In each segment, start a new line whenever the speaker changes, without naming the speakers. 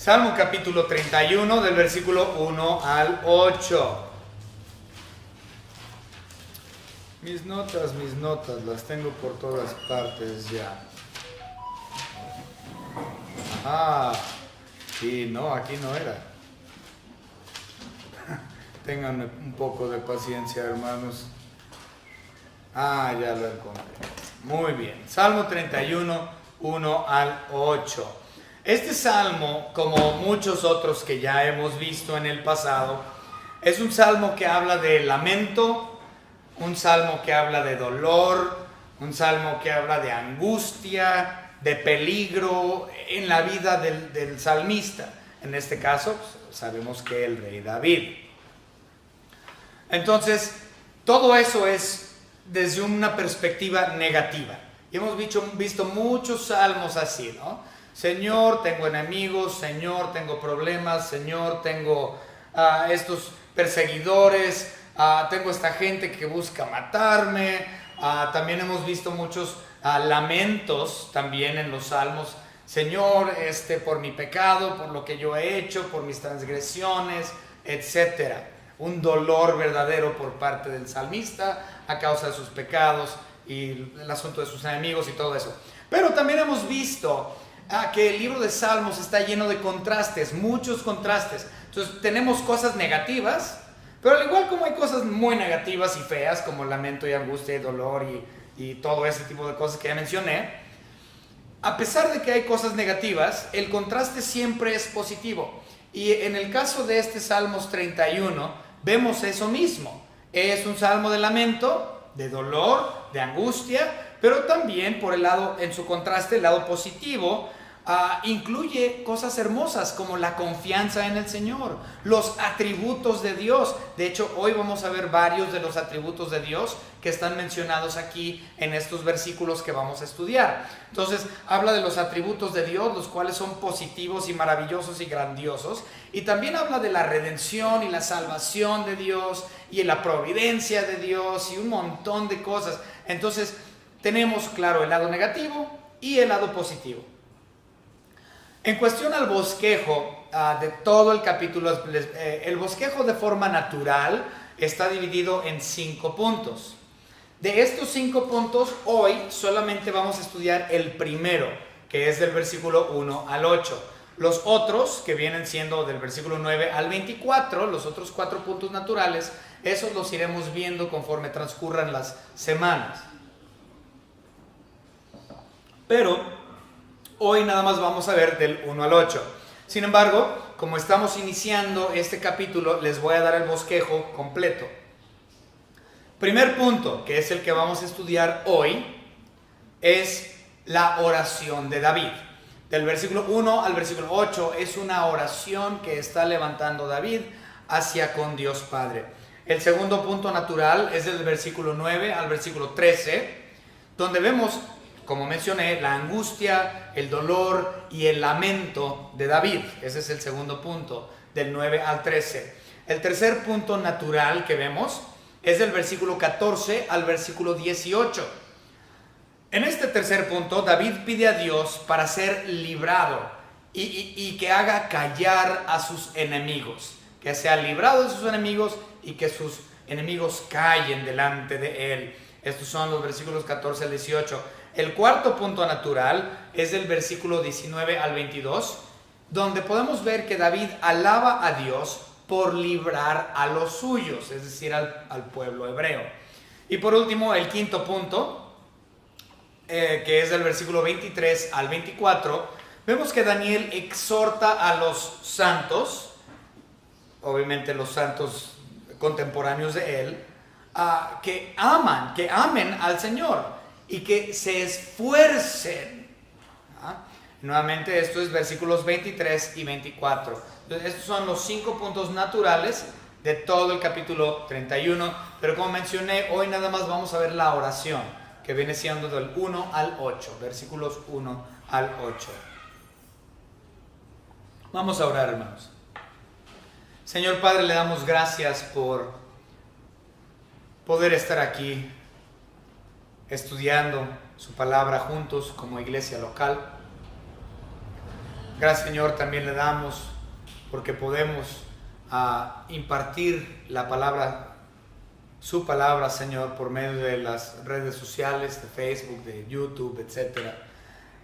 Salmo capítulo 31 del versículo 1 al 8. Mis notas, las tengo por todas partes ya. Sí, no, aquí no era. Ténganme un poco de paciencia, hermanos. Ya lo encontré. Muy bien. Salmo 31, 1 al 8. Este salmo, como muchos otros que ya hemos visto en el pasado, es un salmo que habla de lamento, un salmo que habla de dolor, un salmo que habla de angustia, de peligro en la vida del salmista. En este caso, sabemos que el rey David. Entonces, todo eso es desde una perspectiva negativa. Y hemos visto muchos salmos así, ¿no? Señor, tengo enemigos, Señor, tengo problemas, Señor, tengo estos perseguidores, tengo esta gente que busca matarme. También hemos visto muchos lamentos también en los salmos. Señor, por mi pecado, por lo que yo he hecho, por mis transgresiones, etcétera. Un dolor verdadero por parte del salmista a causa de sus pecados y el asunto de sus enemigos y todo eso. Pero también hemos visto que el libro de Salmos está lleno de contrastes, muchos contrastes. Entonces tenemos cosas negativas, pero al igual como hay cosas muy negativas y feas, como lamento y angustia y dolor y todo ese tipo de cosas que ya mencioné, a pesar de que hay cosas negativas, el contraste siempre es positivo. Y en el caso de este Salmos 31, vemos eso mismo. Es un salmo de lamento, de dolor, de angustia, pero también por el lado, en su contraste, el lado positivo, incluye cosas hermosas como la confianza en el Señor, los atributos de Dios. De hecho, hoy vamos a ver varios de los atributos de Dios que están mencionados aquí en estos versículos que vamos a estudiar. Entonces, habla de los atributos de Dios, los cuales son positivos y maravillosos y grandiosos. Y también habla de la redención y la salvación de Dios y la providencia de Dios y un montón de cosas. Entonces, tenemos claro el lado negativo y el lado positivo. En cuestión al bosquejo de todo el capítulo, el bosquejo de forma natural está dividido en 5 puntos. De estos 5 puntos, hoy solamente vamos a estudiar el primero, que es del versículo 1 al 8. Los otros, que vienen siendo del versículo 9 al 24, los otros 4 puntos naturales, esos los iremos viendo conforme transcurran las semanas. Pero hoy nada más vamos a ver del 1 al 8. Sin embargo, como estamos iniciando este capítulo, les voy a dar el bosquejo completo. Primer punto, que es el que vamos a estudiar hoy, es la oración de David. Del versículo 1 al versículo 8 es una oración que está levantando David hacia con Dios Padre. El segundo punto natural es del versículo 9 al versículo 13, donde vemos, como mencioné, la angustia, el dolor y el lamento de David. Ese es el segundo punto, del 9 al 13. El tercer punto natural que vemos es del versículo 14 al versículo 18. En este tercer punto, David pide a Dios para ser librado y que haga callar a sus enemigos, que sea librado de sus enemigos y que sus enemigos callen delante de él. Estos son los versículos 14 al 18. El cuarto punto natural es del versículo 19 al 22, donde podemos ver que David alaba a Dios por librar a los suyos, es decir, al pueblo hebreo. Y por último, el quinto punto, que es del versículo 23 al 24, vemos que Daniel exhorta a los santos, obviamente los santos contemporáneos de él, que amen al Señor y que se esfuercen. Nuevamente esto es versículos 23 y 24. Entonces, estos son los 5 puntos naturales de todo el capítulo 31, pero como mencioné, hoy nada más vamos a ver la oración, que viene siendo del 1 al 8, versículos 1 al 8. Vamos a orar, hermanos. Señor Padre, le damos gracias por poder estar aquí estudiando su palabra juntos como iglesia local. Gracias, Señor, también le damos porque podemos impartir la palabra, su palabra, Señor, por medio de las redes sociales, de Facebook, de YouTube, etc.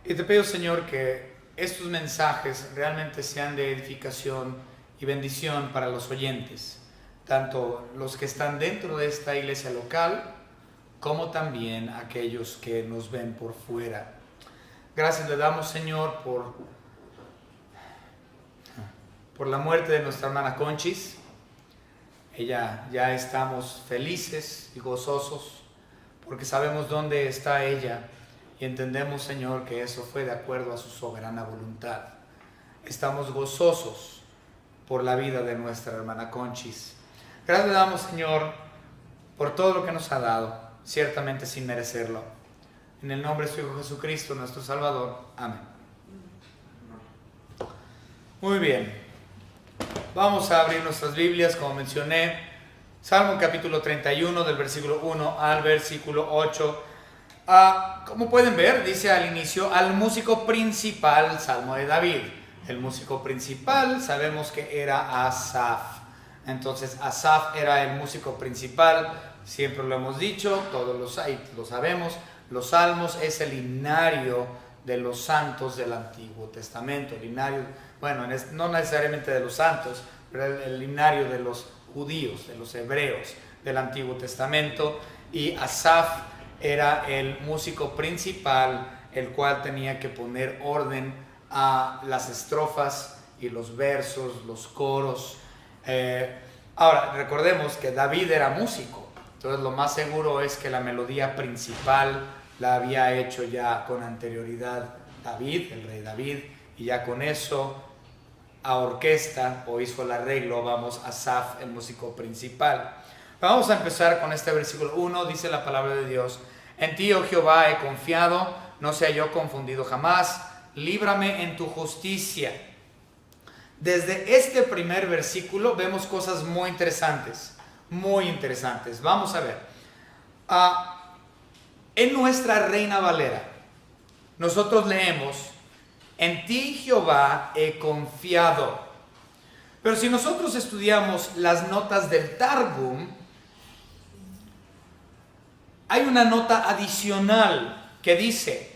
Y te pido, Señor, que estos mensajes realmente sean de edificación y bendición para los oyentes, tanto los que están dentro de esta iglesia local, como también aquellos que nos ven por fuera. Gracias le damos, Señor, por la muerte de nuestra hermana Conchis. Ella, ya estamos felices y gozosos porque sabemos dónde está ella y entendemos, Señor, que eso fue de acuerdo a su soberana voluntad. Estamos gozosos por la vida de nuestra hermana Conchis. Gracias le damos, Señor, por todo lo que nos ha dado, ciertamente sin merecerlo. En el nombre de su Hijo Jesucristo, nuestro Salvador. Amén. Muy bien. Vamos a abrir nuestras Biblias, como mencioné. Salmo capítulo 31, del versículo 1 al versículo 8. Como pueden ver, dice al inicio, al músico principal, Salmo de David. El músico principal sabemos que era Asaf. Entonces Asaf era el músico principal, siempre lo hemos dicho, todos lo sabemos. Los salmos es el himnario de los santos del Antiguo Testamento. El himnario, bueno, no necesariamente de los santos, pero el himnario de los judíos, de los hebreos del Antiguo Testamento. Y Asaf era el músico principal, el cual tenía que poner orden a las estrofas y los versos, los coros. Ahora, recordemos que David era músico, entonces lo más seguro es que la melodía principal la había hecho ya con anterioridad David, el rey David, y ya con eso a orquesta o hizo el arreglo, vamos, Asaf, el músico principal. Vamos a empezar con este versículo 1, dice la palabra de Dios: en ti, oh Jehová, he confiado, no sea yo confundido jamás, líbrame en tu justicia. Desde este primer versículo vemos cosas muy interesantes, muy interesantes. Vamos a ver. En nuestra Reina Valera, nosotros leemos: en ti, Jehová, he confiado. Pero si nosotros estudiamos las notas del Targum, hay una nota adicional que dice,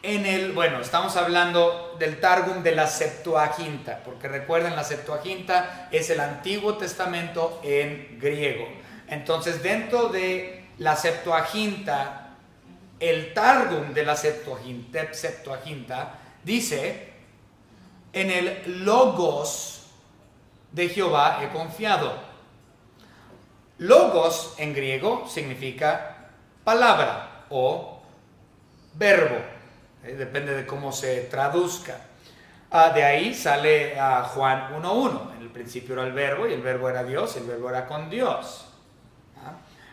estamos hablando del Targum de la Septuaginta, porque recuerden, la Septuaginta es el Antiguo Testamento en griego. Entonces, dentro de la Septuaginta, el Targum de la Septuaginta dice: en el Logos de Jehová he confiado. Logos en griego significa palabra o verbo, depende de cómo se traduzca. De ahí sale Juan 1:1. En el principio era el verbo, y el verbo era Dios, y el verbo era con Dios.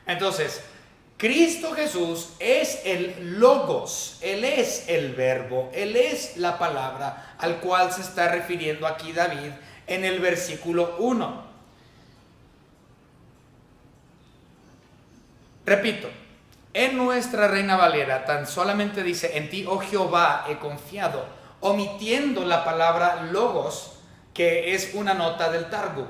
Entonces, Cristo Jesús es el Logos, Él es el verbo, Él es la palabra al cual se está refiriendo aquí David en el versículo 1. Repito, en nuestra Reina Valera tan solamente dice: en ti, oh Jehová, he confiado, omitiendo la palabra Logos, que es una nota del Targum.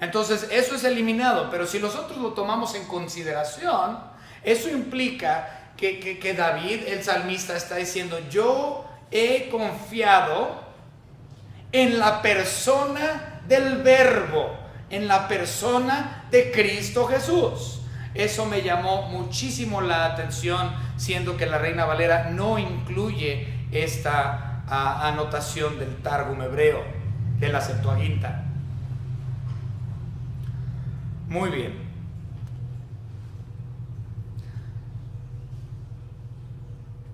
Entonces eso es eliminado, pero si nosotros lo tomamos en consideración, eso implica que David, el salmista, está diciendo: yo he confiado en la persona del verbo, en la persona de Cristo Jesús. Eso me llamó muchísimo la atención, siendo que la Reina Valera no incluye esta anotación del Targum hebreo, de la Septuaginta. Muy bien.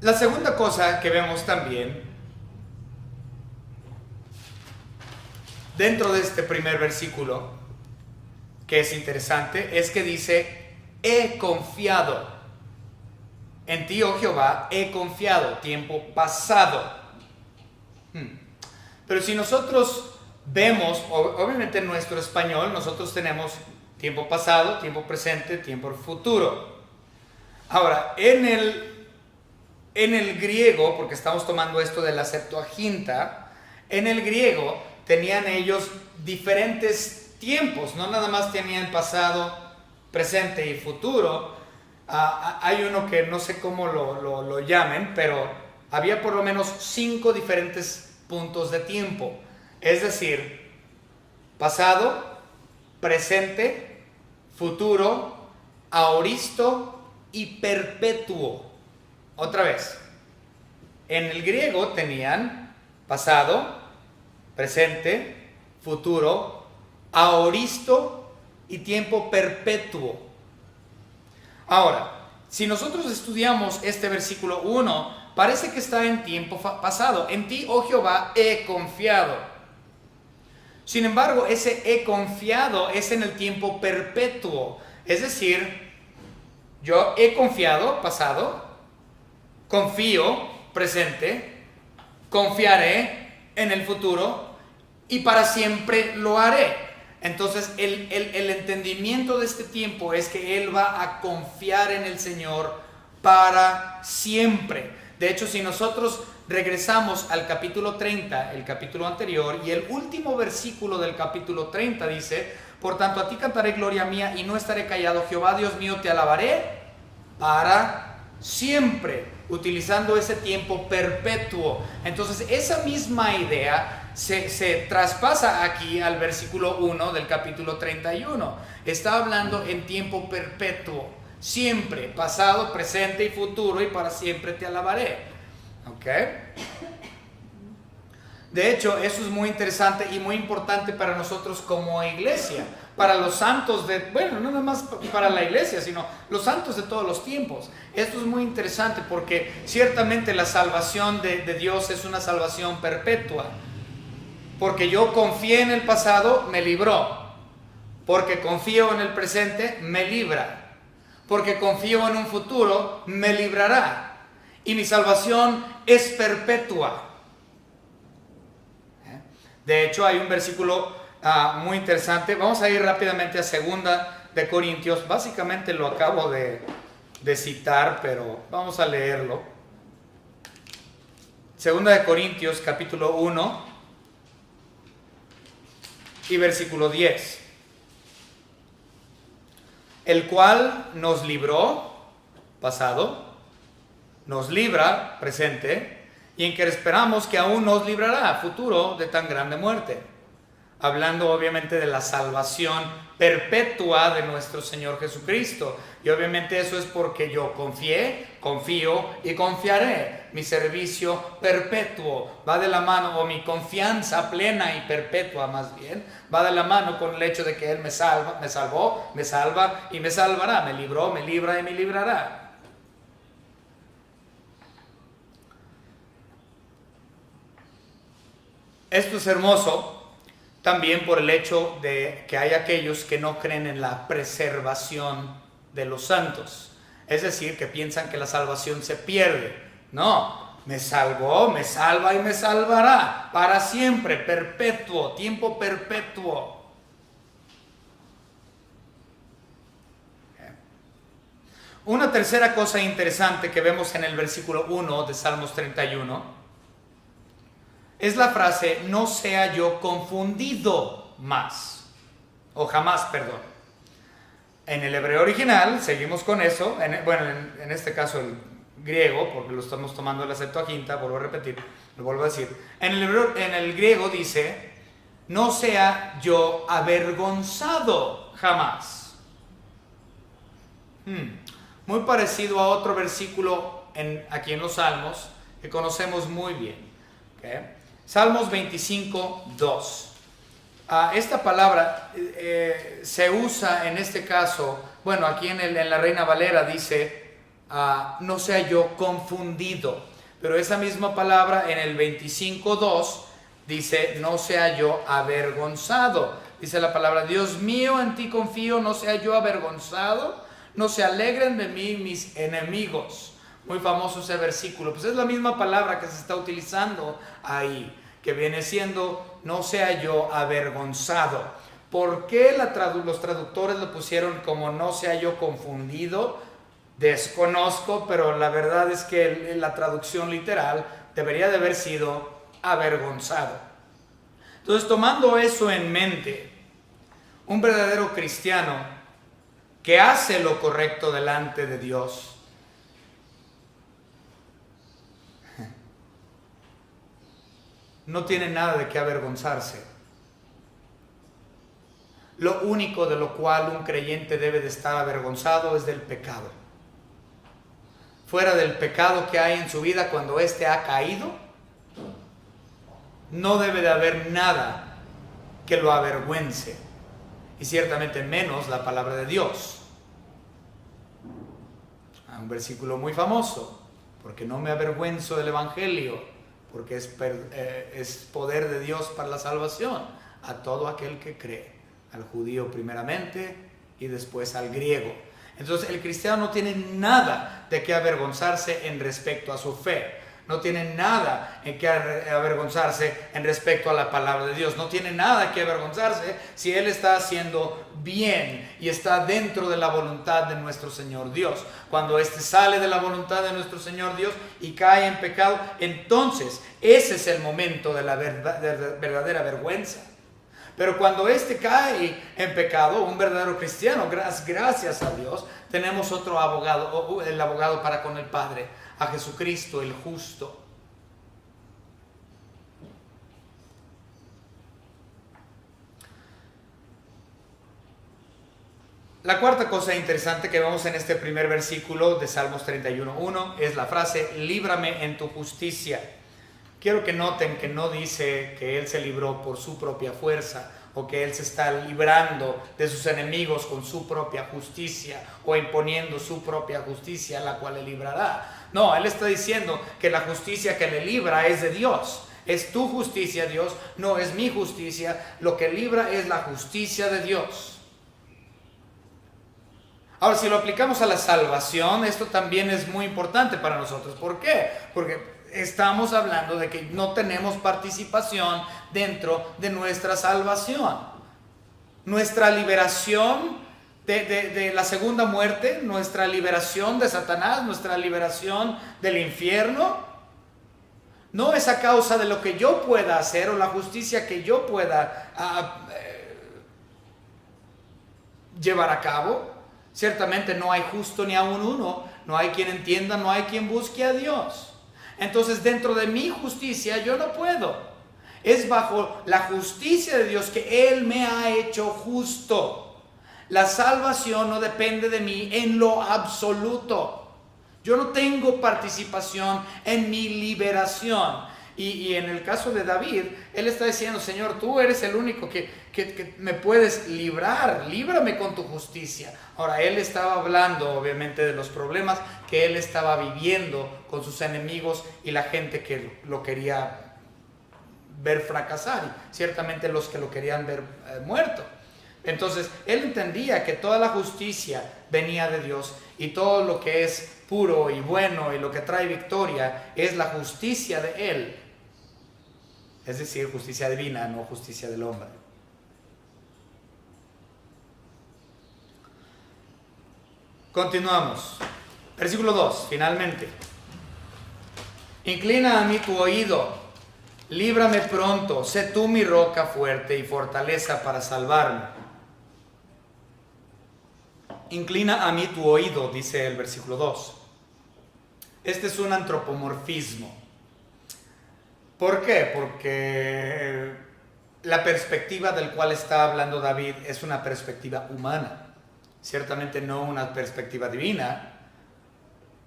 La segunda cosa que vemos también dentro de este primer versículo, que es interesante, es que dice: he confiado. En ti, oh Jehová, he confiado. Tiempo pasado. Pero si nosotros vemos, obviamente en nuestro español, nosotros tenemos tiempo pasado, tiempo presente, tiempo futuro. Ahora, en el En el griego, porque estamos tomando esto de la Septuaginta, en el griego tenían ellos diferentes tiempos, no nada más tenían pasado, presente y futuro. Hay uno que no sé cómo lo llamen, pero había por lo menos 5 diferentes puntos de tiempo. Es decir, pasado, presente, futuro, aoristo y perpetuo. Otra vez, en el griego tenían pasado, presente, futuro, aoristo y tiempo perpetuo. Ahora, si nosotros estudiamos este versículo 1, parece que está en tiempo pasado. En ti, oh Jehová, he confiado. Sin embargo, ese he confiado es en el tiempo perpetuo. Es decir, yo he confiado, pasado, confío, presente, confiaré en el futuro y para siempre lo haré. Entonces el entendimiento de este tiempo es que Él va a confiar en el Señor para siempre. De hecho, si nosotros regresamos al capítulo 30, el capítulo anterior, y el último versículo del capítulo 30 dice: por tanto a ti cantaré gloria mía y no estaré callado, Jehová Dios mío te alabaré para siempre, utilizando ese tiempo perpetuo. Entonces esa misma idea se traspasa aquí al versículo 1 del capítulo 31. Está hablando en tiempo perpetuo, siempre, pasado, presente y futuro, y para siempre te alabaré. ¿Ok? De hecho, eso es muy interesante y muy importante para nosotros como iglesia, para los santos no nada más para la iglesia, sino los santos de todos los tiempos. Esto es muy interesante porque ciertamente la salvación de Dios es una salvación perpetua. Porque yo confié en el pasado, me libró. Porque confío en el presente, me libra. Porque confío en un futuro, me librará. Y mi salvación es perpetua. De hecho, hay un versículo muy interesante. Vamos a ir rápidamente a 2 Corintios. Básicamente lo acabo de citar, pero vamos a leerlo. 2 Corintios, capítulo 1 y versículo 10. El cual nos libró, pasado, nos libra, presente, y en que esperamos que aún nos librará, futuro, de tan grande muerte. Hablando obviamente de la salvación perpetua de nuestro Señor Jesucristo. Y obviamente eso es porque yo confié, confío y confiaré. Mi servicio perpetuo va de la mano, o mi confianza plena y perpetua más bien, va de la mano con el hecho de que Él me salvó, me salva y me salvará. Me libró, me libra y me librará. Esto es hermoso también por el hecho de que hay aquellos que no creen en la preservación de los santos. Es decir, que piensan que la salvación se pierde. No, me salvó, me salva y me salvará para siempre, perpetuo, tiempo perpetuo. Una tercera cosa interesante que vemos en el versículo 1 de Salmos 31 es la frase: no sea yo confundido más, o jamás, perdón. En el hebreo original, seguimos con eso, en este caso el griego, porque lo estamos tomando de la Septuaginta, vuelvo a repetir, lo vuelvo a decir. En el griego dice: no sea yo avergonzado jamás. Muy parecido a otro versículo aquí en los Salmos que conocemos muy bien. ¿Okay? Salmos 25, 2. Esta palabra se usa en este caso, aquí en la Reina Valera dice, no sea yo confundido. Pero esa misma palabra en el 25, 2 dice, no sea yo avergonzado. Dice la palabra: Dios mío, en ti confío, no sea yo avergonzado, no se alegren de mí mis enemigos. Muy famoso ese versículo. Pues es la misma palabra que se está utilizando ahí, que viene siendo: no sea yo avergonzado. ¿Por qué los traductores lo pusieron como no sea yo confundido? Desconozco, pero la verdad es que la traducción literal debería de haber sido avergonzado. Entonces, tomando eso en mente, un verdadero cristiano que hace lo correcto delante de Dios no tiene nada de qué avergonzarse. Lo único de lo cual un creyente debe de estar avergonzado es del pecado. Fuera del pecado que hay en su vida cuando éste ha caído, no debe de haber nada que lo avergüence. Y ciertamente menos la palabra de Dios. Un versículo muy famoso: porque no me avergüenzo del evangelio, porque es poder de Dios para la salvación a todo aquel que cree, al judío primeramente y después al griego. Entonces el cristiano no tiene nada de qué avergonzarse en respecto a su fe. No tiene nada en qué avergonzarse en respecto a la palabra de Dios. No tiene nada que avergonzarse si él está haciendo bien y está dentro de la voluntad de nuestro Señor Dios. Cuando éste sale de la voluntad de nuestro Señor Dios y cae en pecado, entonces ese es el momento de la verdadera vergüenza. Pero cuando éste cae en pecado, un verdadero cristiano, gracias a Dios, tenemos otro abogado, el abogado para con el Padre, a Jesucristo el justo. La cuarta cosa interesante que vemos en este primer versículo de Salmos 31:1 es la frase: líbrame en tu justicia. Quiero que noten que no dice que él se libró por su propia fuerza, o que él se está librando de sus enemigos con su propia justicia, o imponiendo su propia justicia, la cual le librará. No, él está diciendo que la justicia que le libra es de Dios. Es tu justicia, Dios, no es mi justicia. Lo que libra es la justicia de Dios. Ahora, si lo aplicamos a la salvación, esto también es muy importante para nosotros. ¿Por qué? Porque estamos hablando de que no tenemos participación dentro de nuestra salvación. Nuestra liberación de la segunda muerte, nuestra liberación de Satanás, nuestra liberación del infierno, no es a causa de lo que yo pueda hacer o la justicia que yo pueda llevar a cabo. Ciertamente no hay justo ni aun uno, no hay quien entienda, no hay quien busque a Dios. Entonces, dentro de mi justicia yo no puedo. Es bajo la justicia de Dios que Él me ha hecho justo. La salvación no depende de mí en lo absoluto. Yo no tengo participación en mi liberación. Y en el caso de David, él está diciendo: Señor, tú eres el único que me puedes librar, líbrame con tu justicia. Ahora, él estaba hablando obviamente de los problemas que él estaba viviendo con sus enemigos y la gente que lo quería ver fracasar, y ciertamente los que lo querían ver muerto. Entonces, él entendía que toda la justicia venía de Dios, y todo lo que es puro y bueno y lo que trae victoria es la justicia de Él. Es decir, justicia divina, no justicia del hombre. Continuamos. Versículo 2, finalmente. Inclina a mí tu oído, líbrame pronto, sé tú mi roca fuerte y fortaleza para salvarme. Inclina a mí tu oído, dice el versículo 2. Este es un antropomorfismo. ¿Por qué? Porque la perspectiva del cual está hablando David es una perspectiva humana. Ciertamente no una perspectiva divina,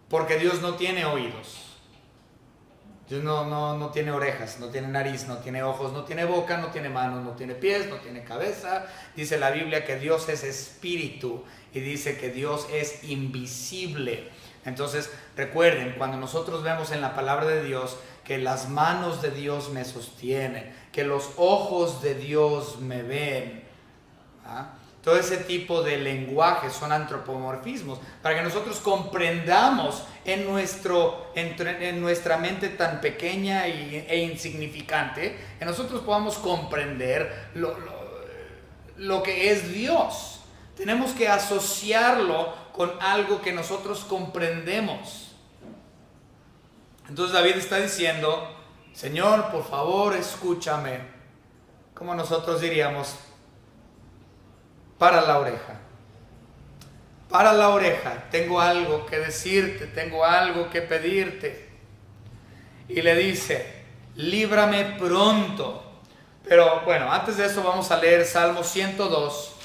porque Dios no tiene oídos. Dios no tiene orejas, no tiene nariz, no tiene ojos, no tiene boca, no tiene manos, no tiene pies, no tiene cabeza. Dice la Biblia que Dios es espíritu y dice que Dios es invisible. Entonces, recuerden, cuando nosotros vemos en la palabra de Dios que las manos de Dios me sostienen, que los ojos de Dios me ven, todo ese tipo de lenguaje son antropomorfismos, para que nosotros comprendamos en nuestra mente tan pequeña e insignificante, que nosotros podamos comprender lo que es Dios. Tenemos que asociarlo con algo que nosotros comprendemos. Entonces David está diciendo, Señor, por favor, escúchame. Como nosotros diríamos, para la oreja. Para la oreja, tengo algo que decirte, tengo algo que pedirte. Y le dice, líbrame pronto. Pero bueno, antes de eso vamos a leer Salmo 102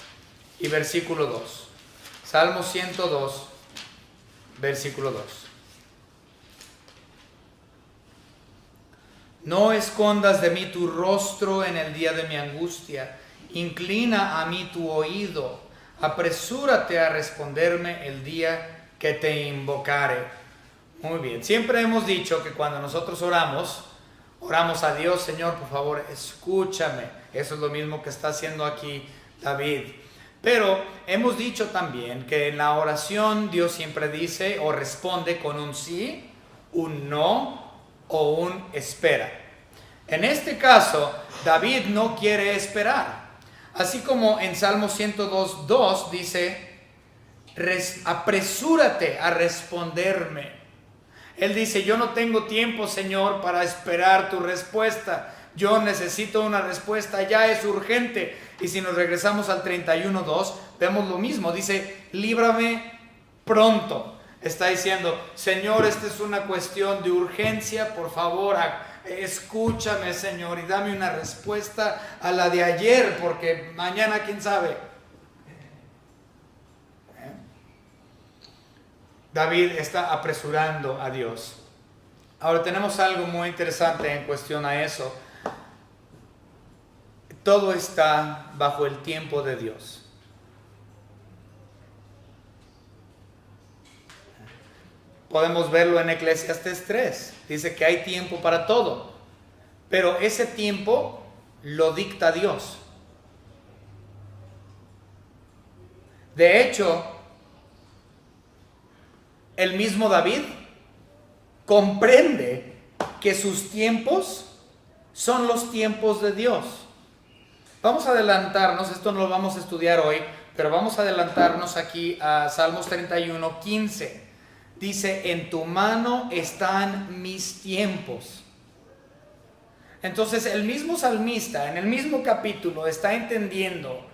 y versículo 2. Salmo 102, versículo 2. No escondas de mí tu rostro en el día de mi angustia. Inclina a mí tu oído. Apresúrate a responderme el día que te invocare. Muy bien. Siempre hemos dicho que cuando nosotros oramos a Dios, Señor, por favor, escúchame. Eso es lo mismo que está haciendo aquí David. Pero hemos dicho también que en la oración Dios siempre dice o responde con un sí, un no o un espera. En este caso, David no quiere esperar. Así como en Salmo 102:2 dice, apresúrate a responderme. Él dice, yo no tengo tiempo, Señor, para esperar tu respuesta. Yo necesito una respuesta, ya es urgente. Y si nos regresamos al 31:2, vemos lo mismo. Dice, líbrame pronto. Está diciendo, Señor, esta es una cuestión de urgencia, por favor, escúchame, Señor, y dame una respuesta a la de ayer, porque mañana quién sabe. David está apresurando a Dios. Ahora tenemos algo muy interesante en cuestión a eso. Todo está bajo el tiempo de Dios. Podemos verlo en Eclesiastés 3. Dice que hay tiempo para todo. Pero ese tiempo lo dicta Dios. De hecho, el mismo David comprende que sus tiempos son los tiempos de Dios. Vamos a adelantarnos, esto no lo vamos a estudiar hoy, pero vamos a adelantarnos aquí a Salmos 31:15. Dice, en tu mano están mis tiempos. Entonces el mismo salmista, en el mismo capítulo, está entendiendo,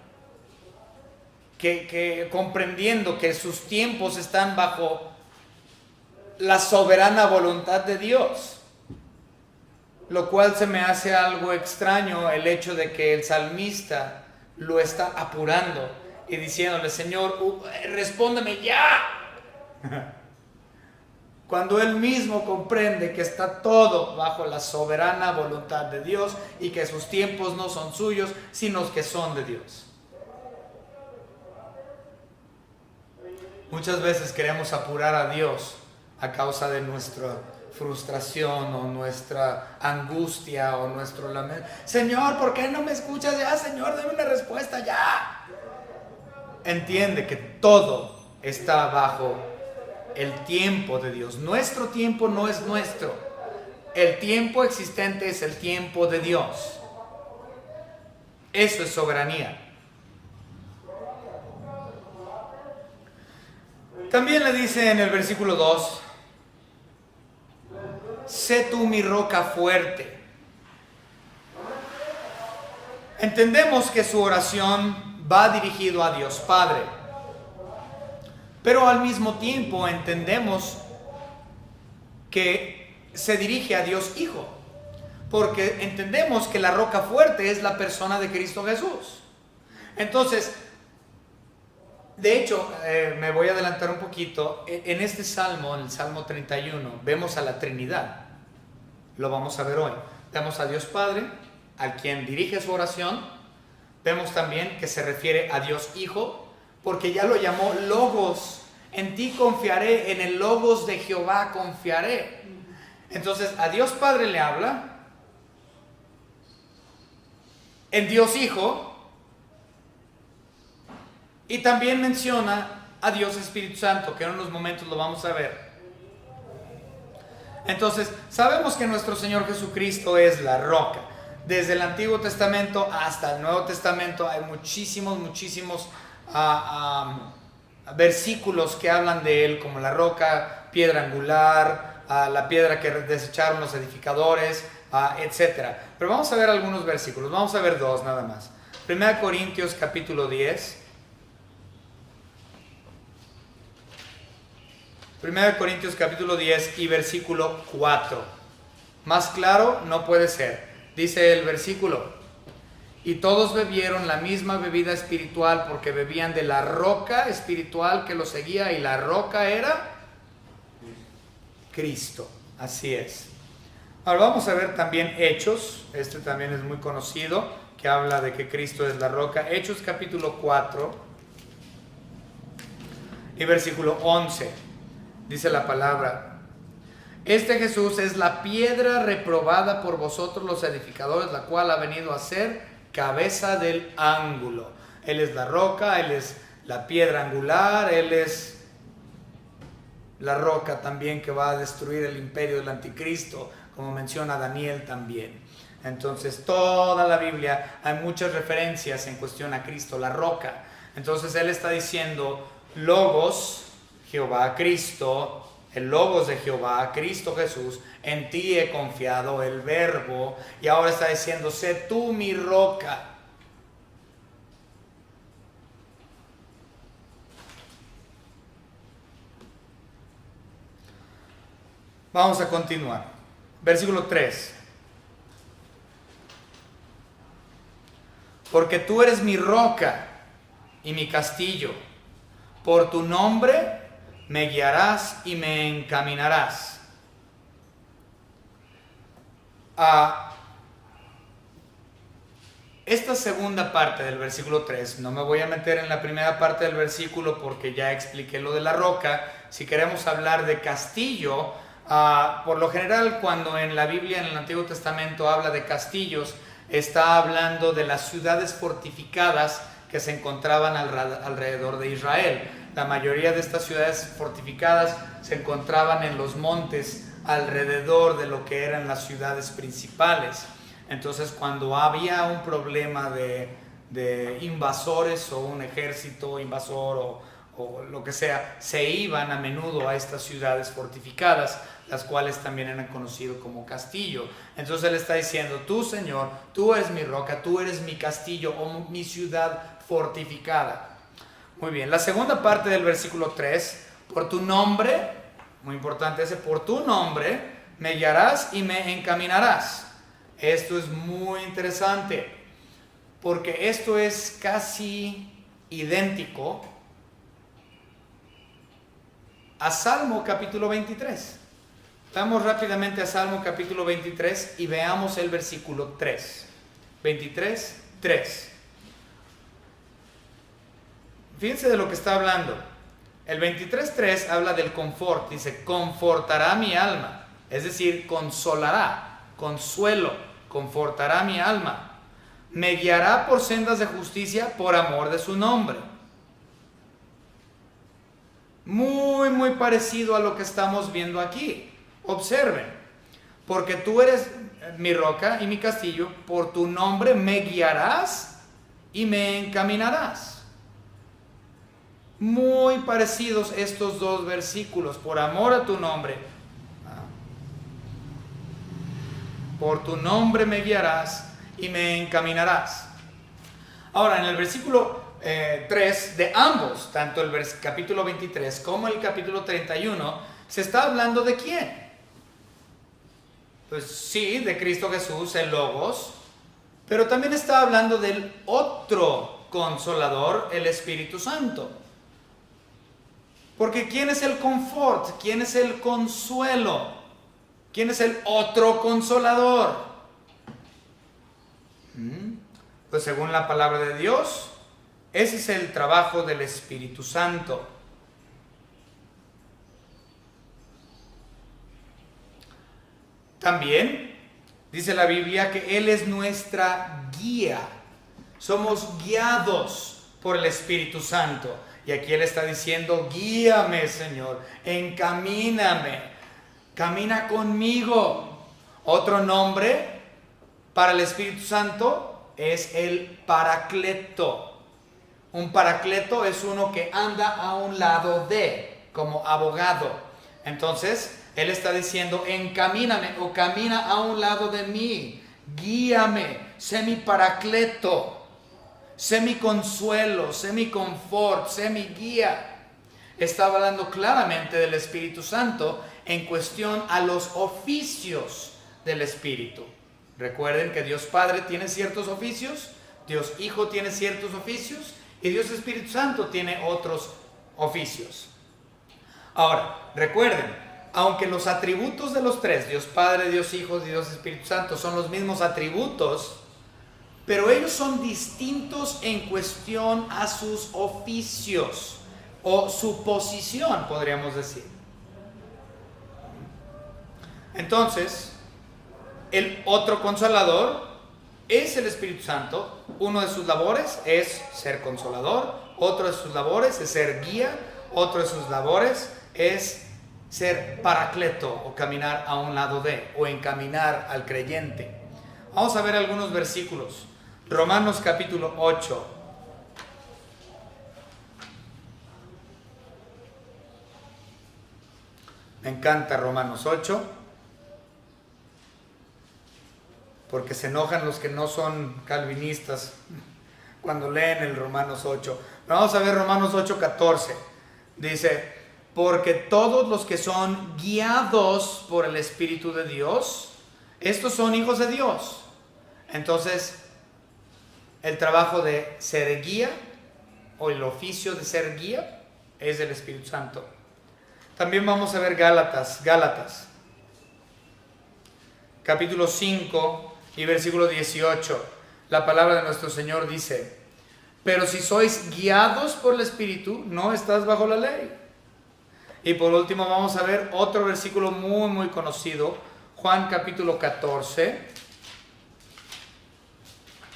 comprendiendo que sus tiempos están bajo la soberana voluntad de Dios. Lo cual se me hace algo extraño el hecho de que el salmista lo está apurando y diciéndole, Señor, respóndeme ya. Cuando él mismo comprende que está todo bajo la soberana voluntad de Dios y que sus tiempos no son suyos, sino que son de Dios. Muchas veces queremos apurar a Dios a causa de nuestra frustración o nuestra angustia o nuestro lamento. Señor, ¿por qué no me escuchas ya? Señor, dame una respuesta ya. Entiende que todo está bajo el tiempo de Dios. Nuestro tiempo no es nuestro. El tiempo existente es el tiempo de Dios. Eso es soberanía. También le dice en el versículo 2, sé tú mi roca fuerte. Entendemos que su oración va dirigido a Dios Padre, pero al mismo tiempo entendemos que se dirige a Dios Hijo, porque entendemos que la roca fuerte es la persona de Cristo Jesús. Entonces, de hecho, me voy a adelantar un poquito. En este salmo, en el Salmo 31, vemos a la Trinidad. Lo vamos a ver hoy. Vemos a Dios Padre, al quien dirige su oración. Vemos también que se refiere a Dios Hijo, porque ya lo llamó Logos. En ti confiaré, en el Logos de Jehová confiaré. Entonces, a Dios Padre le habla, en Dios Hijo, y también menciona a Dios Espíritu Santo, que en unos momentos lo vamos a ver. Entonces, sabemos que nuestro Señor Jesucristo es la roca. Desde el Antiguo Testamento hasta el Nuevo Testamento hay muchísimos versículos que hablan de él, como la roca, piedra angular, la piedra que desecharon los edificadores, etc. Pero vamos a ver algunos versículos, vamos a ver dos nada más. 1 Corintios capítulo 10. 1 Corintios capítulo 10 y versículo 4. Más claro no puede ser. Dice el versículo: y todos bebieron la misma bebida espiritual, porque bebían de la roca espiritual que los seguía, y la roca era Cristo. Así es. Ahora vamos a ver también Hechos. Este también es muy conocido, que habla de que Cristo es la roca. Hechos capítulo 4 y versículo 11. Dice la palabra: este Jesús es la piedra reprobada por vosotros los edificadores, la cual ha venido a ser cabeza del ángulo. Él es la roca, Él es la piedra angular, Él es la roca también que va a destruir el imperio del anticristo, como menciona Daniel también. Entonces toda la Biblia hay muchas referencias en cuestión a Cristo, la roca. Entonces Él está diciendo Logos, Jehová, Cristo, el Logos de Jehová, Cristo Jesús, en ti he confiado, el Verbo, y ahora está diciendo, sé tú mi roca. Vamos a continuar. Versículo 3. Porque tú eres mi roca y mi castillo, por tu nombre me guiarás y me encaminarás. Esta segunda parte del versículo 3, no me voy a meter en la primera parte del versículo porque ya expliqué lo de la roca. Si queremos hablar de castillo, por lo general cuando en la Biblia, en el Antiguo Testamento, habla de castillos, está hablando de las ciudades fortificadas que se encontraban alrededor de Israel. La mayoría de estas ciudades fortificadas se encontraban en los montes alrededor de lo que eran las ciudades principales. Entonces, cuando había un problema de invasores o un ejército invasor o lo que sea, se iban a menudo a estas ciudades fortificadas, las cuales también eran conocidas como castillo. Entonces Él está diciendo, tú Señor, tú eres mi roca, tú eres mi castillo o mi ciudad fortificada. Muy bien, la segunda parte del versículo 3, por tu nombre, muy importante ese, por tu nombre me guiarás y me encaminarás. Esto es muy interesante, porque esto es casi idéntico a Salmo capítulo 23. Vamos rápidamente a Salmo capítulo 23 y veamos el versículo 3. 23, 3. Fíjense de lo que está hablando. El 23.3 habla del confort. Dice, confortará mi alma. Es decir, consolará, consuelo, confortará mi alma. Me guiará por sendas de justicia por amor de su nombre. Muy, muy parecido a lo que estamos viendo aquí. Observen. Porque tú eres mi roca y mi castillo, por tu nombre me guiarás y me encaminarás. Muy parecidos estos dos versículos, por amor a tu nombre. Por tu nombre me guiarás y me encaminarás. Ahora, en el versículo 3 de ambos, tanto el capítulo 23 como el capítulo 31, se está hablando de quién. Pues sí, de Cristo Jesús, el Logos, pero también está hablando del otro Consolador, el Espíritu Santo. Porque ¿quién es el confort? ¿Quién es el consuelo? ¿Quién es el otro consolador? Pues según la palabra de Dios, ese es el trabajo del Espíritu Santo. También dice la Biblia que Él es nuestra guía. Somos guiados por el Espíritu Santo. Y aquí Él está diciendo, guíame, Señor, encamíname, camina conmigo. Otro nombre para el Espíritu Santo es el Paracleto. Un paracleto es uno que anda a un lado de, como abogado. Entonces, él está diciendo, encamíname o camina a un lado de mí, guíame, sé mi paracleto, sé mi consuelo, sé mi confort, sé mi guía. Está hablando claramente del Espíritu Santo en cuestión a los oficios del Espíritu. Recuerden que Dios Padre tiene ciertos oficios, Dios Hijo tiene ciertos oficios y Dios Espíritu Santo tiene otros oficios. Ahora, recuerden, aunque los atributos de los tres, Dios Padre, Dios Hijo y Dios Espíritu Santo, son los mismos atributos, pero ellos son distintos en cuestión a sus oficios o su posición, podríamos decir. Entonces, el otro consolador es el Espíritu Santo. Uno de sus labores es ser consolador, otro de sus labores es ser guía, otro de sus labores es ser paracleto o caminar a un lado de o encaminar al creyente. Vamos a ver algunos versículos. Romanos capítulo 8. Me encanta Romanos 8, porque se enojan los que no son calvinistas cuando leen el Romanos 8. Vamos a ver Romanos 8:14. Dice, porque todos los que son guiados por el Espíritu de Dios, estos son hijos de Dios. Entonces, el trabajo de ser guía o el oficio de ser guía es del Espíritu Santo. También vamos a ver Gálatas, capítulo 5 y versículo 18. La palabra de nuestro Señor dice, pero si sois guiados por el Espíritu, no estás bajo la ley. Y por último vamos a ver otro versículo muy muy conocido, Juan capítulo 14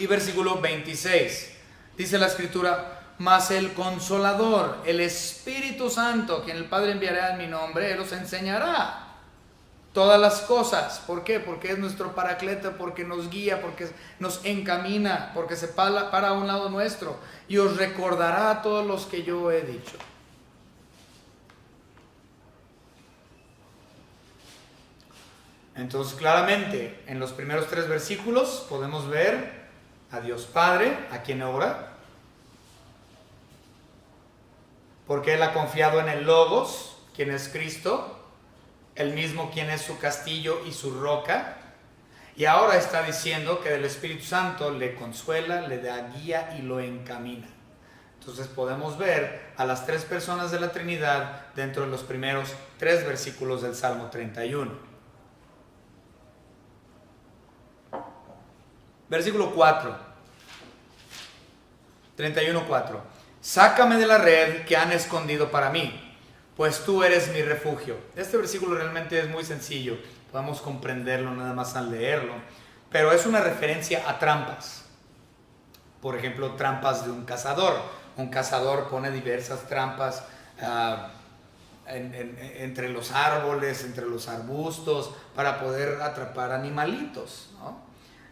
y versículo 26. Dice la Escritura, mas el Consolador, el Espíritu Santo, quien el Padre enviará en mi nombre, Él os enseñará todas las cosas. ¿Por qué? Porque es nuestro paracleto, porque nos guía, porque nos encamina, porque se para a un lado nuestro y os recordará a todos los que yo he dicho. Entonces, claramente, en los primeros 3 versículos podemos ver a Dios Padre, a quien ora, porque Él ha confiado en el Logos, quien es Cristo, el mismo quien es su castillo y su roca, y ahora está diciendo que del Espíritu Santo le consuela, le da guía y lo encamina. Entonces podemos ver a las 3 personas de la Trinidad dentro de los primeros 3 versículos del Salmo 31. Versículo 4, 31:4. Sácame de la red que han escondido para mí, pues tú eres mi refugio. Este versículo realmente es muy sencillo, podemos comprenderlo nada más al leerlo, pero es una referencia a trampas. Por ejemplo, trampas de un cazador. Un cazador pone diversas trampas entre los árboles, entre los arbustos, para poder atrapar animalitos, ¿no?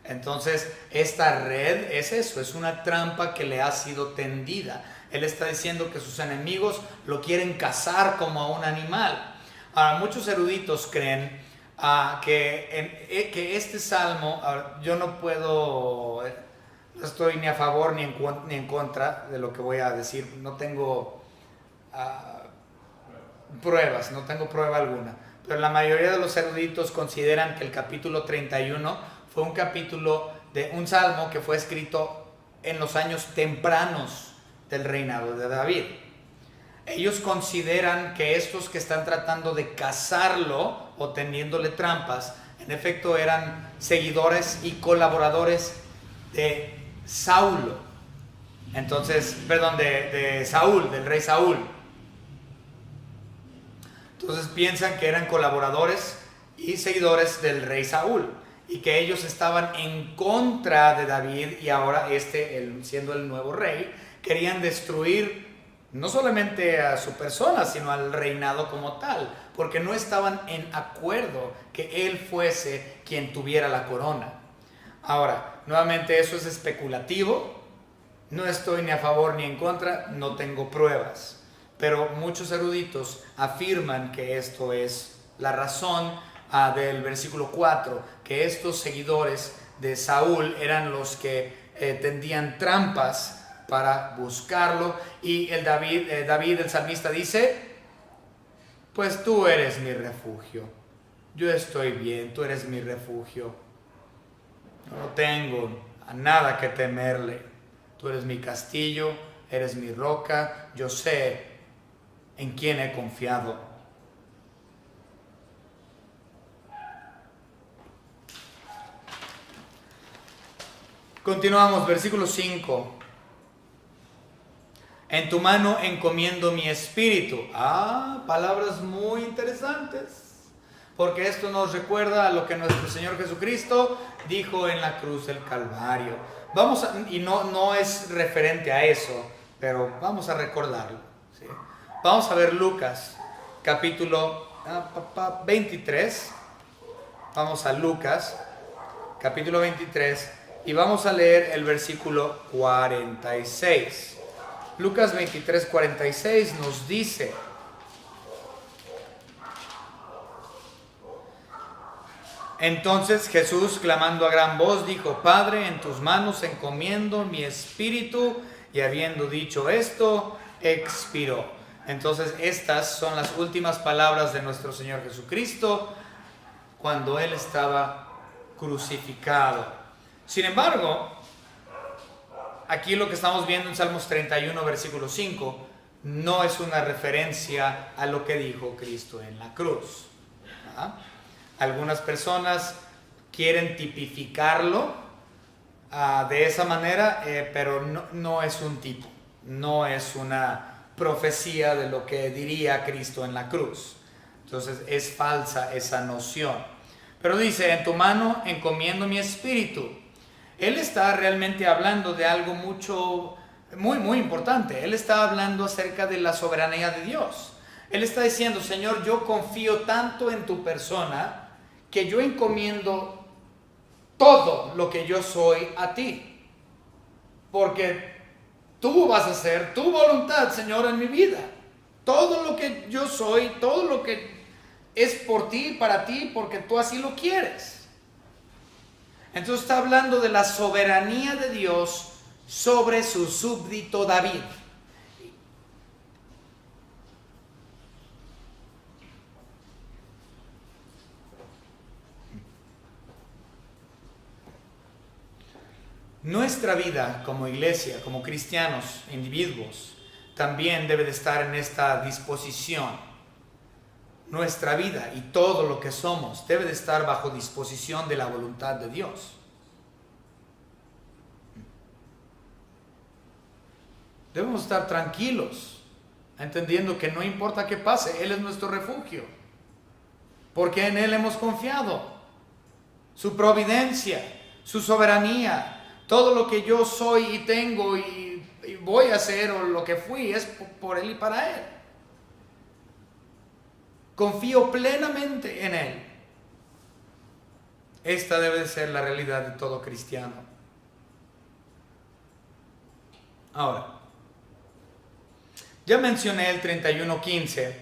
Entonces, esta red es eso, es una trampa que le ha sido tendida. Él está diciendo que sus enemigos lo quieren cazar como a un animal. Ahora, muchos eruditos creen que este salmo, yo no puedo, no estoy ni a favor ni en contra de lo que voy a decir, no tengo pruebas, no tengo prueba alguna, pero la mayoría de los eruditos consideran que el capítulo 31 fue un capítulo de un salmo que fue escrito en los años tempranos del reinado de David. Ellos consideran que estos que están tratando de cazarlo o tendiéndole trampas, en efecto eran seguidores y colaboradores de Saulo. Entonces, perdón, de Saúl, del rey Saúl. Entonces piensan que eran colaboradores y seguidores del rey Saúl, y que ellos estaban en contra de David, y ahora siendo el nuevo rey, querían destruir no solamente a su persona, sino al reinado como tal, porque no estaban en acuerdo que él fuese quien tuviera la corona. Ahora, nuevamente eso es especulativo, No estoy ni a favor ni en contra, no tengo pruebas. Pero muchos eruditos afirman que esto es la razón del versículo 4, que estos seguidores de Saúl eran los que tendían trampas para buscarlo. Y David, el salmista, dice: pues tú eres mi refugio, yo estoy bien, tú eres mi refugio, no tengo a nada que temerle, tú eres mi castillo, eres mi roca, yo sé en quién he confiado. Continuamos, versículo 5. En tu mano encomiendo mi espíritu. Palabras muy interesantes, porque esto nos recuerda a lo que nuestro Señor Jesucristo dijo en la cruz del Calvario. Y no es referente a eso, pero vamos a recordarlo, ¿sí? Vamos a ver Lucas, capítulo 23. Vamos a Lucas, capítulo 23, y vamos a leer el versículo 46. Lucas 23, 46 nos dice: entonces Jesús, clamando a gran voz, dijo: Padre, en tus manos encomiendo mi espíritu. Y habiendo dicho esto, expiró. Entonces estas son las últimas palabras de nuestro Señor Jesucristo cuando Él estaba crucificado. Sin embargo, aquí lo que estamos viendo en Salmos 31, versículo 5, no es una referencia a lo que dijo Cristo en la cruz. Algunas personas quieren tipificarlo de esa manera, pero no es un tipo, no es una profecía de lo que diría Cristo en la cruz. Entonces es falsa esa noción. Pero dice: en tu mano encomiendo mi espíritu. Él está realmente hablando de algo muy importante. Él está hablando acerca de la soberanía de Dios. Él está diciendo: Señor, yo confío tanto en tu persona que yo encomiendo todo lo que yo soy a ti, porque tú vas a hacer tu voluntad, Señor, en mi vida. Todo lo que yo soy, todo lo que es por ti, para ti, porque tú así lo quieres. Entonces está hablando de la soberanía de Dios sobre su súbdito David. Nuestra vida como iglesia, como cristianos, individuos, también debe de estar en esta disposición. Nuestra vida y todo lo que somos debe de estar bajo disposición de la voluntad de Dios. Debemos estar tranquilos, entendiendo que no importa qué pase, Él es nuestro refugio, porque en Él hemos confiado. Su providencia, su soberanía, todo lo que yo soy y tengo y voy a hacer, o lo que fui, es por Él y para Él. Confío plenamente en Él. Esta debe de ser la realidad de todo cristiano. Ahora, ya mencioné el 31:15,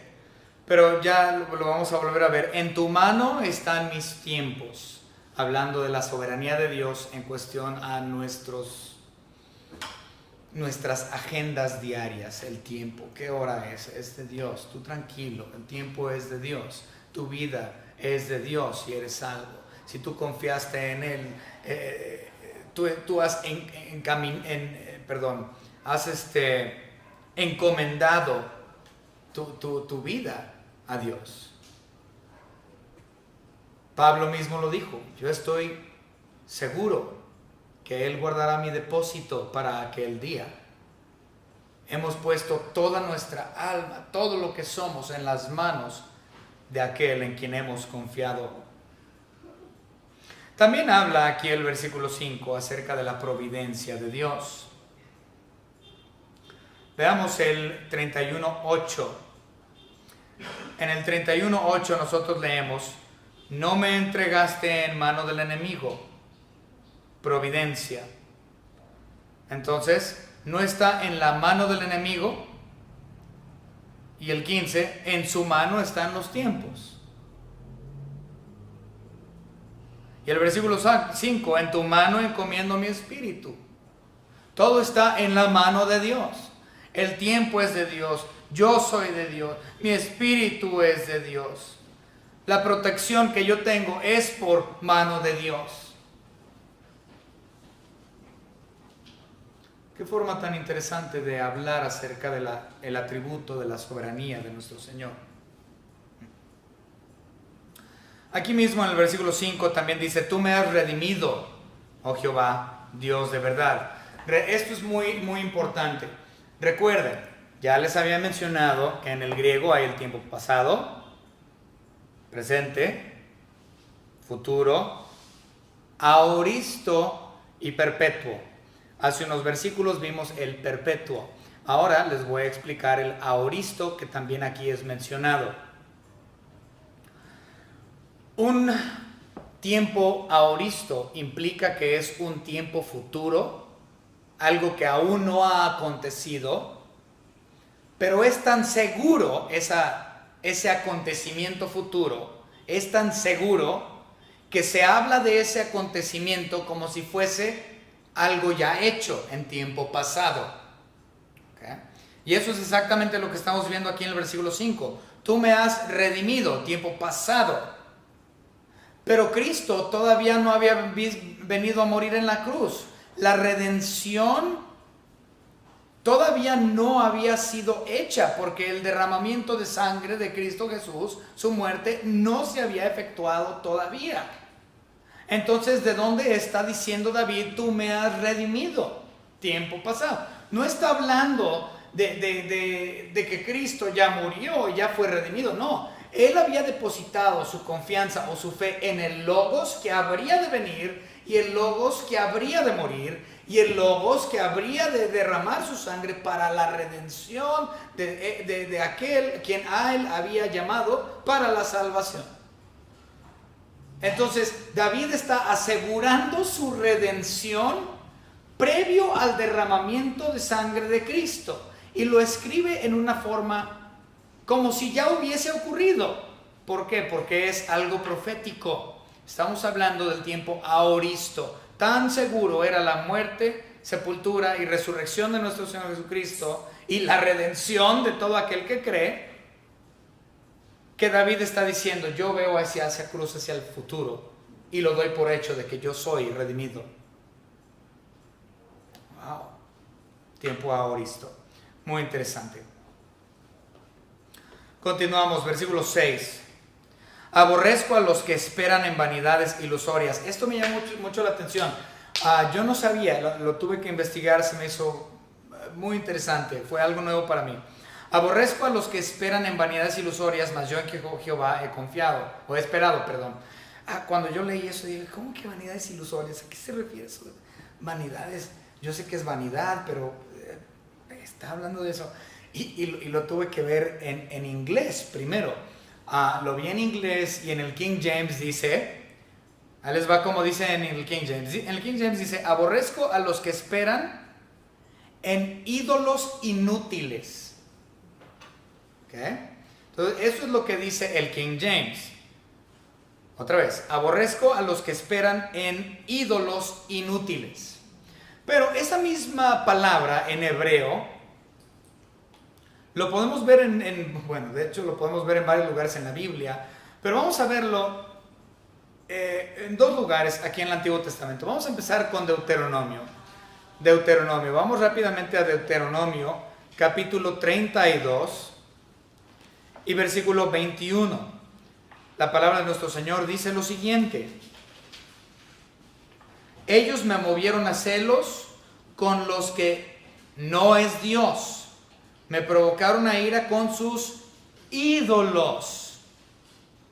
pero ya lo vamos a volver a ver. En tu mano están mis tiempos, hablando de la soberanía de Dios en cuestión a nuestras agendas diarias. El tiempo, ¿qué hora es? Es de Dios. Tú tranquilo, el tiempo es de Dios. Tu vida es de Dios si eres salvo. Si tú confiaste en Él, tú has encomendado tu vida a Dios. Pablo mismo lo dijo: yo estoy seguro que Él guardará mi depósito para aquel día. Hemos puesto toda nuestra alma, todo lo que somos, en las manos de aquel en quien hemos confiado. También habla aquí el versículo 5 acerca de la providencia de Dios. Veamos el 31:8. En el 31:8 nosotros leemos: no me entregaste en mano del enemigo. Providencia. Entonces, no está en la mano del enemigo. Y el 15, en su mano están los tiempos. Y el versículo 5, en tu mano encomiendo mi espíritu. Todo está en la mano de Dios. El tiempo es de Dios. Yo soy de Dios. Mi espíritu es de Dios. La protección que yo tengo es por mano de Dios. Qué forma tan interesante de hablar acerca del atributo de la soberanía de nuestro Señor. Aquí mismo en el versículo 5 también dice, tú me has redimido, oh Jehová, Dios de verdad. Esto es muy, muy importante. Recuerden, ya les había mencionado que en el griego hay el tiempo pasado, presente, futuro, aoristo y perpetuo. Hace unos versículos vimos el perpetuo. Ahora les voy a explicar el aoristo, que también aquí es mencionado. Un tiempo aoristo implica que es un tiempo futuro, algo que aún no ha acontecido, pero es tan seguro ese acontecimiento futuro, es tan seguro que se habla de ese acontecimiento como si fuese algo ya hecho en tiempo pasado. ¿Okay? Y eso es exactamente lo que estamos viendo aquí en el versículo 5. Tú me has redimido, tiempo pasado. Pero Cristo todavía no había venido a morir en la cruz. La redención todavía no había sido hecha porque el derramamiento de sangre de Cristo Jesús, su muerte, no se había efectuado todavía. Entonces, ¿de dónde está diciendo David, tú me has redimido? Tiempo pasado. No está hablando de que Cristo ya murió y ya fue redimido, no. Él había depositado su confianza o su fe en el Logos que habría de venir y el Logos que habría de morir y el Logos que habría de derramar su sangre para la redención de aquel quien a él había llamado para la salvación. Entonces, David está asegurando su redención previo al derramamiento de sangre de Cristo y lo escribe en una forma como si ya hubiese ocurrido. ¿Por qué? Porque es algo profético. Estamos hablando del tiempo aoristo. Tan seguro era la muerte, sepultura y resurrección de nuestro Señor Jesucristo y la redención de todo aquel que cree, que David está diciendo, yo veo hacia cruz, hacia el futuro, y lo doy por hecho de que yo soy redimido. Wow. Tiempo aoristo. Muy interesante. Continuamos, versículo 6. Aborrezco a los que esperan en vanidades ilusorias. Esto me llama mucho la atención. Yo no sabía, lo tuve que investigar, se me hizo muy interesante, fue algo nuevo para mí. Aborrezco a los que esperan en vanidades ilusorias, mas yo en Jehová he confiado, o he esperado, perdón. Cuando yo leí eso, dije, ¿cómo que vanidades ilusorias? ¿A qué se refiere eso? Vanidades, yo sé que es vanidad, pero está hablando de eso. Y lo tuve que ver en inglés primero. Lo vi en inglés y en el King James dice, ahí les va como dice en el King James. En el King James dice, aborrezco a los que esperan en ídolos inútiles. ¿Okay? Entonces, eso es lo que dice el King James. Otra vez, aborrezco a los que esperan en ídolos inútiles. Pero esa misma palabra en hebreo lo podemos ver bueno, de hecho lo podemos ver en varios lugares en la Biblia, pero vamos a verlo en dos lugares aquí en el Antiguo Testamento. Vamos a empezar con Deuteronomio. Vamos rápidamente a Deuteronomio, capítulo 32 y versículo 21. La palabra de nuestro Señor dice lo siguiente: ellos me movieron a celos con los que no es Dios, me provocaron a ira con sus ídolos.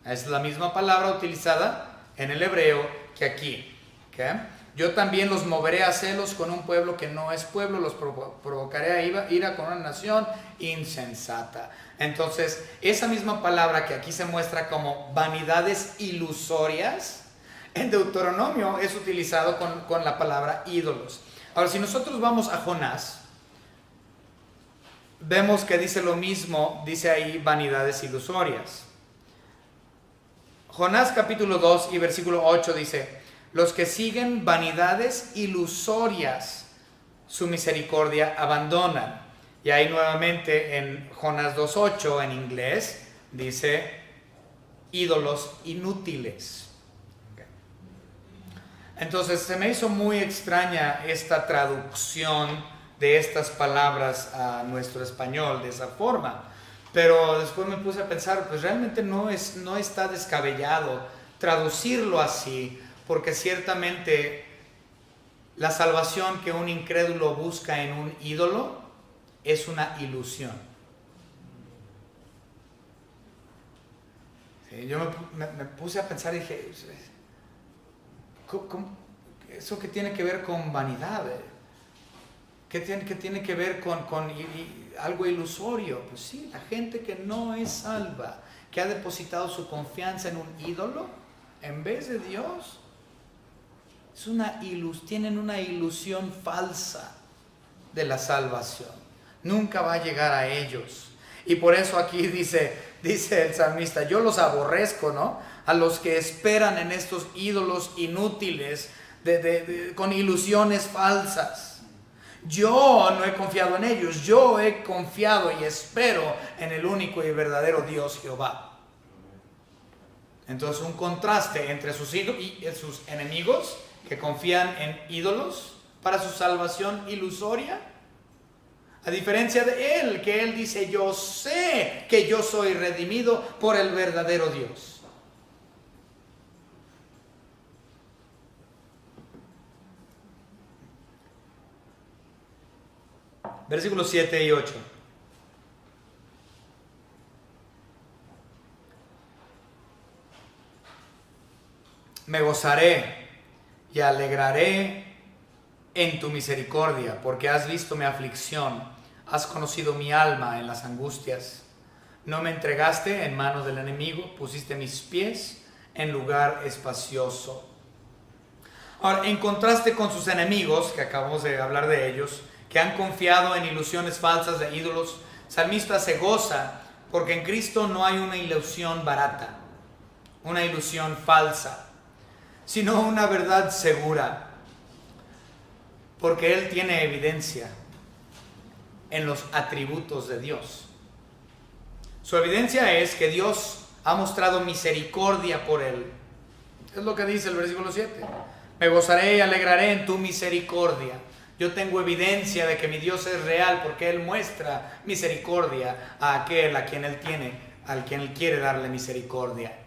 Es la misma palabra utilizada en el hebreo que aquí. ¿Okay? Yo también los moveré a celos con un pueblo que no es pueblo, los provocaré a ira con una nación insensata. Entonces, esa misma palabra que aquí se muestra como vanidades ilusorias, en Deuteronomio es utilizado con la palabra ídolos. Ahora, si nosotros vamos a Jonás, vemos que dice lo mismo, dice ahí vanidades ilusorias. Jonás capítulo 2 y versículo 8 dice: los que siguen vanidades ilusorias, su misericordia abandonan. Y ahí nuevamente en Jonás 2:8 en inglés dice: ídolos inútiles. Entonces se me hizo muy extraña esta traducción de estas palabras a nuestro español de esa forma. Pero después me puse a pensar, pues realmente no está descabellado traducirlo así, porque ciertamente la salvación que un incrédulo busca en un ídolo es una ilusión. Sí, yo me puse a pensar y dije, ¿eso qué tiene que ver con vanidad? ¿Qué tiene que ver con algo ilusorio? Pues sí, la gente que no es salva, que ha depositado su confianza en un ídolo en vez de Dios, tienen una ilusión falsa de la salvación. Nunca va a llegar a ellos. Y por eso aquí dice el salmista: yo los aborrezco, ¿no? A los que esperan en estos ídolos inútiles, con ilusiones falsas. Yo no he confiado en ellos, yo he confiado y espero en el único y verdadero Dios Jehová. Entonces, un contraste entre sus enemigos que confían en ídolos para su salvación ilusoria, a diferencia de él, que él dice: yo sé que yo soy redimido por el verdadero Dios. Versículos 7 y 8. Me gozaré y alegraré en tu misericordia, porque has visto mi aflicción, has conocido mi alma en las angustias. No me entregaste en manos del enemigo, pusiste mis pies en lugar espacioso. Ahora, en contraste con sus enemigos, que acabamos de hablar de ellos, que han confiado en ilusiones falsas de ídolos, el salmista se goza porque en Cristo no hay una ilusión barata, una ilusión falsa, sino una verdad segura, porque Él tiene evidencia en los atributos de Dios. Su evidencia es que Dios ha mostrado misericordia por Él. Es lo que dice el versículo 7. Me gozaré y alegraré en tu misericordia. Yo tengo evidencia de que mi Dios es real porque Él muestra misericordia a aquel a quien Él quiere darle misericordia.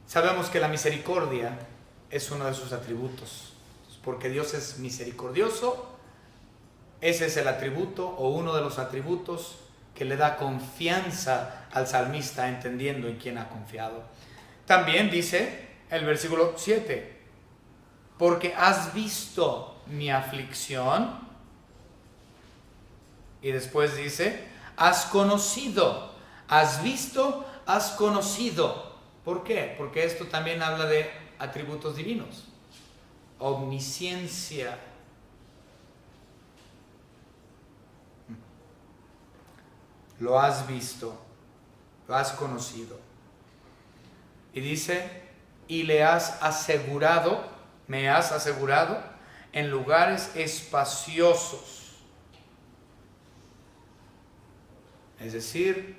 Sabemos que la misericordia es uno de sus atributos. Porque Dios es misericordioso, ese es el atributo o uno de los atributos que le da confianza al salmista, entendiendo en quién ha confiado. También dice el versículo 7, porque has visto mi aflicción, y después dice, has conocido, has visto, has conocido. ¿Por qué? Porque esto también habla de atributos divinos. Omnisciencia. Lo has visto, lo has conocido. Y dice, y le has asegurado, me has asegurado en lugares espaciosos. Es decir,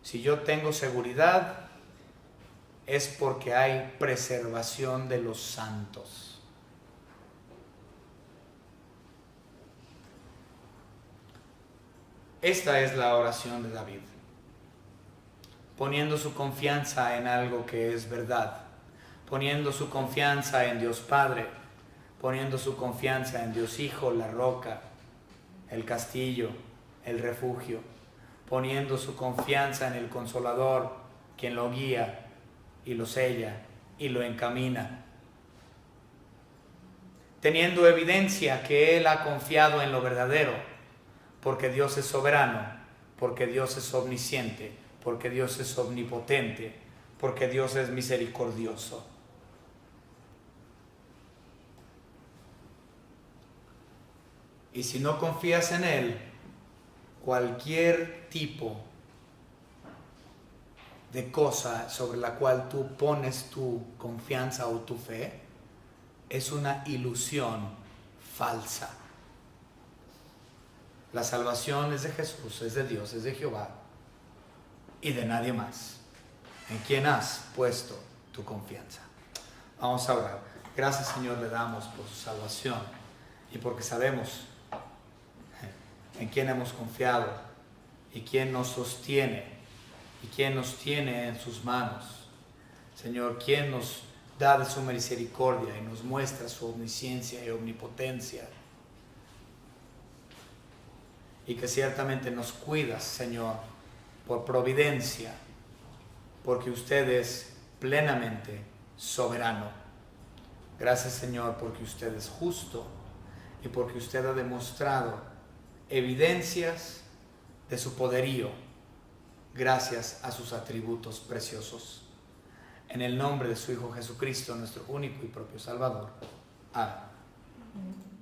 si yo tengo seguridad, es porque hay preservación de los santos. Esta es la oración de David, poniendo su confianza en algo que es verdad, poniendo su confianza en Dios Padre, poniendo su confianza en Dios Hijo, la roca, el castillo, el refugio, poniendo su confianza en el Consolador, quien lo guía y lo sella y lo encamina, teniendo evidencia que Él ha confiado en lo verdadero, porque Dios es soberano, porque Dios es omnisciente, porque Dios es omnipotente, porque Dios es misericordioso. Y si no confías en Él, cualquier tipo de cosa sobre la cual tú pones tu confianza o tu fe es una ilusión falsa. La salvación es de Jesús, es de Dios, es de Jehová y de nadie más. ¿En quién has puesto tu confianza? Vamos a orar. Gracias, Señor, le damos por su salvación y porque sabemos en quién hemos confiado y quién nos sostiene y quién nos tiene en sus manos. Señor, quién nos da de su misericordia y nos muestra su omnisciencia y omnipotencia. Y que ciertamente nos cuidas, Señor, por providencia, porque usted es plenamente soberano. Gracias, Señor, porque usted es justo y porque usted ha demostrado evidencias de su poderío gracias a sus atributos preciosos. En el nombre de su Hijo Jesucristo, nuestro único y propio Salvador. Amén.